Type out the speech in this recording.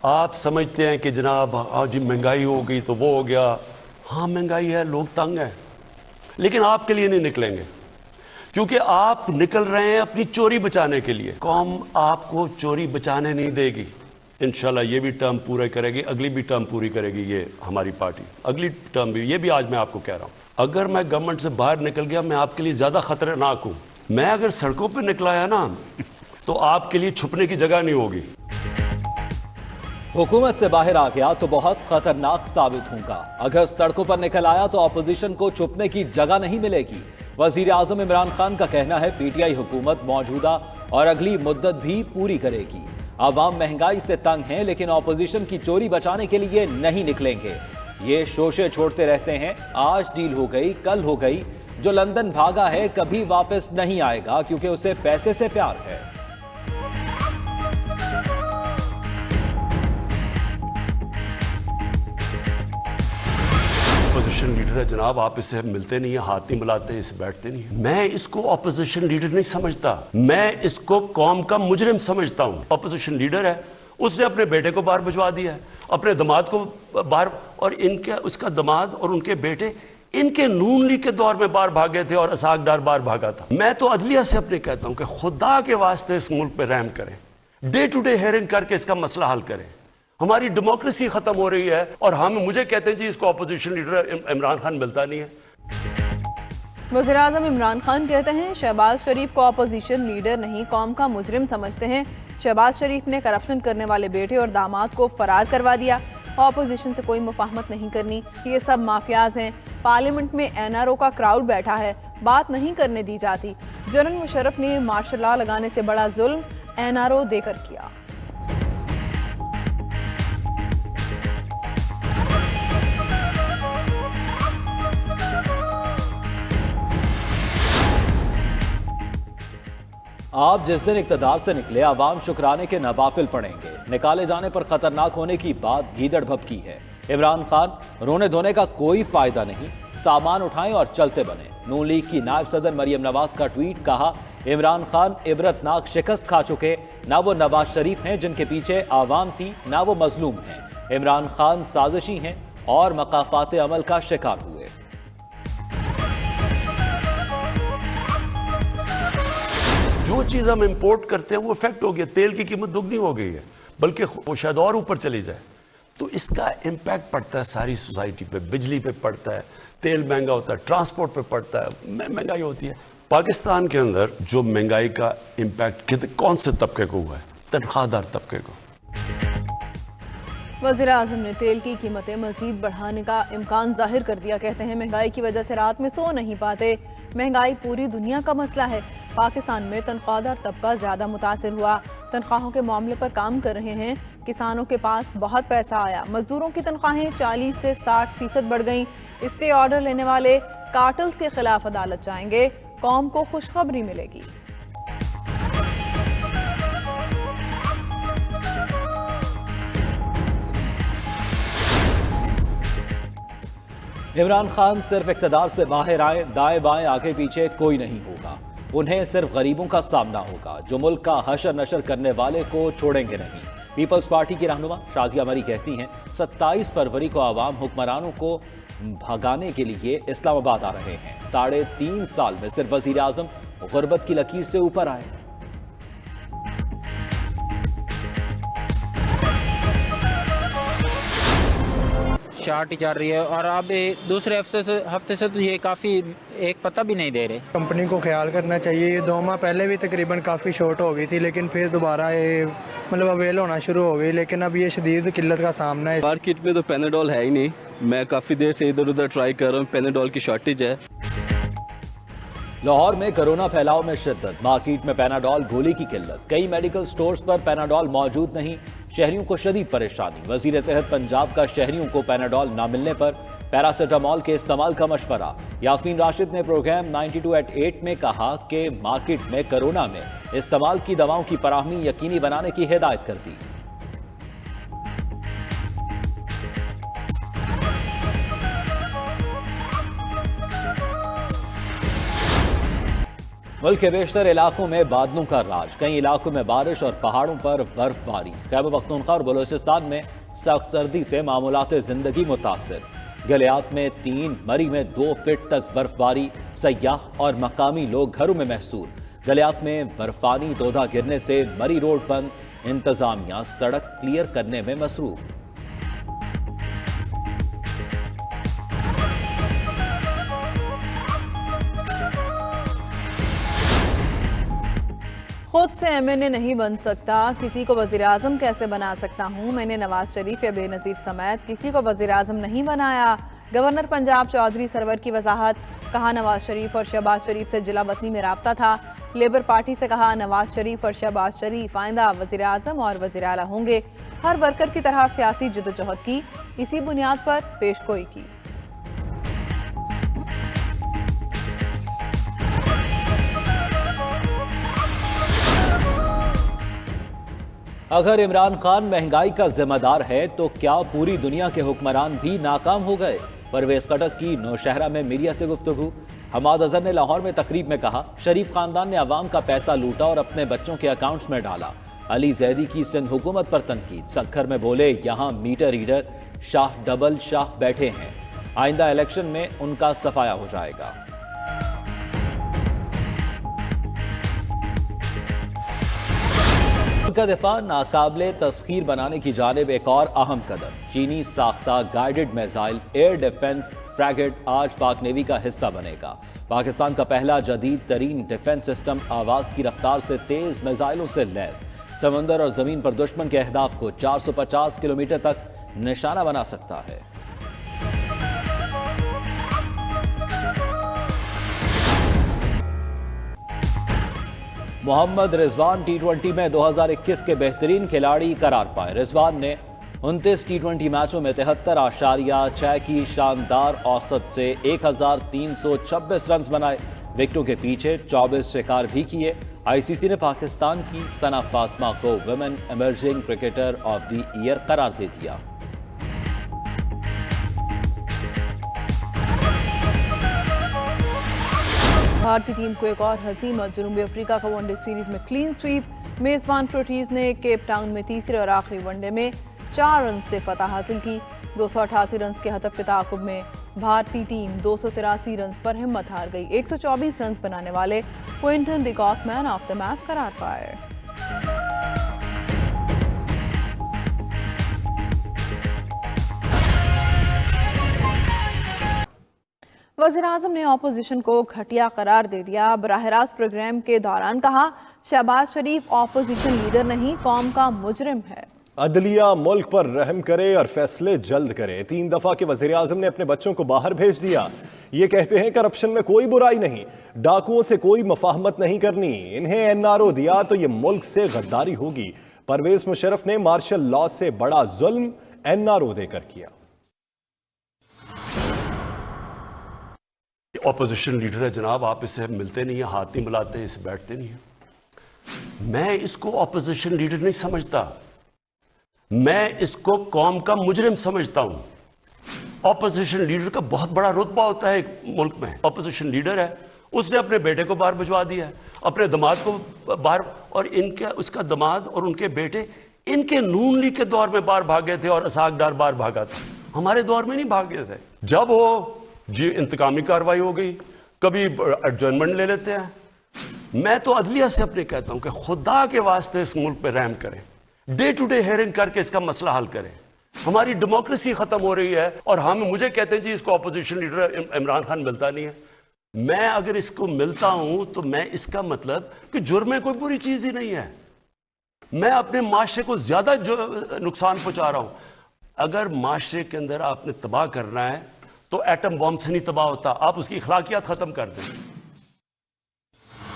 आप समझते हैं कि जनाब आज महंगाई हो गई तो वो हो गया। हाँ महंगाई है, लोग तंग हैं, लेकिन आपके लिए नहीं निकलेंगे, क्योंकि आप निकल रहे हैं अपनी चोरी बचाने के लिए। कौम आपको चोरी बचाने नहीं देगी। इंशाल्लाह ये भी टर्म पूरा करेगी, अगली भी टर्म पूरी करेगी ये हमारी पार्टी, अगली टर्म भी। ये भी आज मैं आपको कह रहा हूं, अगर मैं गवर्नमेंट से बाहर निकल गया मैं आपके लिए ज्यादा खतरनाक हूं। मैं अगर सड़कों पर निकला है ना तो आपके लिए छुपने की जगह नहीं होगी। हुकूमत से बाहर आ गया तो बहुत खतरनाक साबित होगा। अगर सड़कों पर निकल आया तो अपोजिशन को छुपने की जगह नहीं मिलेगी। वजीर आजम इमरान खान का कहना है पीटीआई हुकूमत मौजूदा और अगली मुद्दत भी पूरी करेगी। आवाम महंगाई से तंग हैं, लेकिन अपोजिशन की चोरी बचाने के लिए नहीं निकलेंगे। ये शोशे छोड़ते रहते हैं, आज डील हो गई कल हो गई। जो लंदन भागा है कभी वापस नहीं आएगा, क्योंकि उसे पैसे से प्यार है। अपोजिशन लीडर है जनाब, आप इससे मिलते नहीं है, हाथ नहीं मिलाते, इससे बैठते नहीं है। मैं इसको अपोजिशन लीडर नहीं समझता, मैं इसको कौम का मुजरिम समझता हूं। अपोजिशन लीडर है, उसने अपने बेटे को बाहर भिजवा दिया है, अपने दामाद को बाहर, और इनके उसका दामाद और उनके बेटे इनके नून लीग के दौर में बाहर भागे थे और असाक डार बाहर भागा था। मैं तो अदलिया से अपने कहता हूं कि खुदा के वास्ते इस मुल्क पे रहम करें, डे टू डे हेयरिंग करके इसका मसला हल करें। हमारी डेमोक्रेसी खत्म हो रही है और मुझे कहते हैं जी इसको अपोजिशन लीडर इमरान खान मिलता नहीं है। वज़ीर आज़म इमरान खान कहते हैं शहबाज शरीफ को अपोजिशन लीडर नहीं कौम का मुजरिम समझते हैं। शहबाज शरीफ ने करप्शन करने वाले बेटे और दामाद को फरार करवा दिया। अपोजिशन से कोई मुफाहमत नहीं करनी, ये सब माफियाज हैं। पार्लियामेंट में एनआरओ का क्राउड बैठा है, बात नहीं करने दी जाती। जनरल मुशर्रफ ने मार्शल लॉ लगाने से बड़ा जुल्म एनआरओ देकर किया। आप जिस दिन इक़्तिदार से निकले आवाम शुक्राने के नवाफिल पढ़ेंगे। निकाले जाने पर खतरनाक होने की बात गीदड़ भभकी है। इमरान खान रोने धोने का कोई फायदा नहीं, सामान उठाएं और चलते बने। नून लीग की नायब सदर मरियम नवाज का ट्वीट, कहा इमरान खान इबरतनाक शिकस्त खा चुके, ना वो नवाज शरीफ हैं जिनके पीछे आवाम थी, ना वो मजलूम हैं। इमरान खान साजिशी हैं और मकाफात अमल का शिकार हुए। जो चीज़ हम इंपोर्ट करते हैं वो इफेक्ट हो गया, तेल की कीमत दुगनी हो गई है, बल्कि वो शायद और ऊपर चली जाए, तो इसका इम्पैक्ट पड़ता है सारी सोसाइटी पे। बिजली पे पड़ता है, तेल महंगा होता है, ट्रांसपोर्ट पे पड़ता है, महंगाई होती है। पाकिस्तान के अंदर जो महंगाई का इम्पैक्ट कौन से तबके को हुआ है? तनख्वाहदार तबके को। वज़ीर आज़म ने तेल की कीमतें मज़ीद बढ़ाने का इम्कान जाहिर कर दिया। कहते हैं महंगाई की वजह से रात में सो नहीं पाते। महंगाई पूरी दुनिया का मसला है, पाकिस्तान में तनख्वाहदार तबका ज़्यादा मुतासिर हुआ। तनख्वाहों के मामले पर काम कर रहे हैं, किसानों के पास बहुत पैसा आया। मजदूरों की तनख्वाहें 40 से 60% बढ़ गईं। इसलिए ऑर्डर लेने वाले कार्टल्स के खिलाफ अदालत जाएंगे, कौम को खुशखबरी मिलेगी। इमरान खान सिर्फ इक़्तिदार से बाहर आए, दाएं बाएं आगे पीछे कोई नहीं होगा। उन्हें सिर्फ गरीबों का सामना होगा, जो मुल्क का हशर नशर करने वाले को छोड़ेंगे नहीं। पीपल्स पार्टी की रहनुमा शाजिया मरी कहती हैं 27 फरवरी को आवाम हुक्मरानों को भगाने के लिए इस्लामाबाद आ रहे हैं। 3.5 साल में सिर्फ वज़ीर आज़म गुर्बत की लकीर से ऊपर आए। शार्ट चल रही है और अब दूसरे हफ्ते से तो ये काफ़ी एक पता भी नहीं दे रहे। कंपनी को ख्याल करना चाहिए। ये 2 माह पहले भी तकरीबन काफ़ी शॉर्ट हो गई थी, लेकिन फिर दोबारा ये मतलब अवेल होना शुरू हो गई, लेकिन अब ये शदीद किल्लत का सामना है। मार्केट में तो पैनाडोल है ही नहीं। मैं काफ़ी देर से इधर उधर ट्राई कर रहा हूँ, पैनाडोल की शॉर्टेज है। लाहौर में कोरोना फैलाव में शिद्दत, मार्केट में पैनाडोल गोली की किल्लत। कई मेडिकल स्टोर्स पर पैनाडोल मौजूद नहीं, शहरियों को शदीद परेशानी। वजीर सेहत पंजाब का शहरियों को पैनाडोल ना मिलने पर पैरासीटामोल के इस्तेमाल का मशवरा। यास्मीन राशिद ने प्रोग्राम 92@8 में कहा कि मार्केट में कोरोना में इस्तेमाल की दवाओं की फराहमी यकीनी बनाने की हिदायत कर दी। मुल्क के बेशतर इलाकों में बादलों का राज, कई इलाकों में बारिश और पहाड़ों पर बर्फबारी। खैबर पख्तूनख्वा और बलोचिस्तान में सख्त सर्दी से मामूलात जिंदगी मुतासिर। गलियात में 3, मरी में 2 फीट तक बर्फबारी, सयाह और मकामी लोग घरों में महसूर। गलियात में बर्फानी तोदा गिरने से मरी रोड बंद, इंतजामिया सड़क क्लियर करने में मसरूफ। खुद से एमएनए नहीं बन सकता, किसी को वजीर आजम कैसे बना सकता हूँ। मैंने नवाज शरीफ या बेनजीर समेत किसी को वजीर आजम नहीं बनाया। गवर्नर पंजाब चौधरी सरवर की वजाहत। कहा नवाज शरीफ और शहबाज शरीफ से जिला वतनी में राब्ता था। लेबर पार्टी से कहा नवाज शरीफ और शहबाज शरीफ आइंदा वजीर आजम और वजीर आला होंगे। हर वर्कर की तरह सियासी जद्दोजहद की, इसी बुनियाद पर पेशगोई की। अगर इमरान खान महंगाई का जिम्मेदार है तो क्या पूरी दुनिया के हुक्मरान भी नाकाम हो गए? परवेज खटक की नौशहरा में मीडिया से गुफ्तगू। हमाद अजहर ने लाहौर में तकरीब में कहा शरीफ खानदान ने अवाम का पैसा लूटा और अपने बच्चों के अकाउंट्स में डाला। अली जैदी की सिंध हुकूमत पर तनकीद। सखर में बोले यहाँ meter reader Shah double Shah बैठे हैं, आइंदा इलेक्शन में उनका सफाया हो जाएगा। उनका दिफा नाकाबिले तस्खीर बनाने की जानिब एक और अहम कदम। चीनी साख्ता गाइडेड मिसाइल एयर डिफेंस फ्रैगेट आज पाक नेवी का हिस्सा बनेगा। पाकिस्तान का पहला जदीद तरीन डिफेंस सिस्टम आवाज की रफ्तार से तेज मिसाइलों से लैस समंदर और जमीन पर दुश्मन के अहदाफ को 450 किलोमीटर तक निशाना बना सकता है। मोहम्मद रिजवान T20 में 2021 के बेहतरीन खिलाड़ी करार पाए। रिजवान ने 29 T20 मैचों में 73.6 की शानदार औसत से 1326 रन बनाए। विकेटों के पीछे 24 शिकार भी किए। आईसीसी ने पाकिस्तान की सना फातिमा को women emerging cricketer of the year करार दे दिया। भारतीय टीम को एक और हसीमत। जनूबी अफ्रीका का वनडे सीरीज में क्लीन स्वीप। मेजबान प्रोटीज ने केप टाउन में तीसरे और आखिरी वनडे में 4 रन से फतह हासिल की। 288 रन के हदफ के ताकुब में भारतीय टीम 283 रन पर हिम्मत हार गई। 124 रन बनाने वाले Quinton de Kock man of the match करार पाए। वज़ीर आज़म ने ऑपोजिशन को घटिया करार दे दिया। बराह रास्त प्रोग्राम के दौरान कहा शहबाज शरीफ ऑपोजिशन लीडर नहीं, कौम का मुजरिम है। अदलिया मुल्क पर रहम करे और फैसले जल्द करे। 3 दफा के वज़ीर आज़म ने अपने बच्चों को बाहर भेज दिया। ये कहते हैं करप्शन में कोई बुराई नहीं, डाकुओं से कोई मफाहमत नहीं करनी। इन्हें एनआरओ दिया तो ये मुल्क से गद्दारी होगी। परवेज मुशर्रफ ने मार्शल लॉ से बड़ा जुल्म एनआरओ देकर किया। ऑपोजिशन लीडर है जनाब, आप इससे मिलते नहीं हैं, हाथ नहीं मिलाते, इसे बैठते नहीं हैं। मैं इसको ऑपोजिशन लीडर नहीं समझता, मैं इसको कौम का मुजरिम समझता हूं। ऑपोजिशन लीडर का बहुत बड़ा रुतबा होता है एक मुल्क में। ऑपोजिशन लीडर है, उसने अपने बेटे को बाहर भिजवा दिया है, अपने दामाद को बाहर, और उसका दामाद और उनके बेटे इनके नून लीग के दौर में बाहर भागे थे और असाक डार बाहर भागा था। हमारे दौर में नहीं भागे थे। जब वो जी इंतकामी कार्रवाई हो गई, कभी एडजर्नमेंट ले लेते हैं। मैं तो अदलिया से अपने कहता हूं कि खुदा के वास्ते इस मुल्क पे रहम करें, डे टू डे हेयरिंग करके इसका मसला हल करें। हमारी डेमोक्रेसी खत्म हो रही है और मुझे कहते हैं जी इसको ऑपोजिशन लीडर इमरान खान मिलता नहीं है। मैं अगर इसको मिलता हूं तो मैं इसका मतलब कि जुर्म में कोई बुरी चीज ही नहीं है। मैं अपने माशरे को ज्यादा नुकसान पहुंचा रहा हूं। अगर माशरे के अंदर आपने तबाह करना है तो एटम बॉम्ब से नहीं तबाह होता, आप उसकी अखलाकियात खत्म कर दें।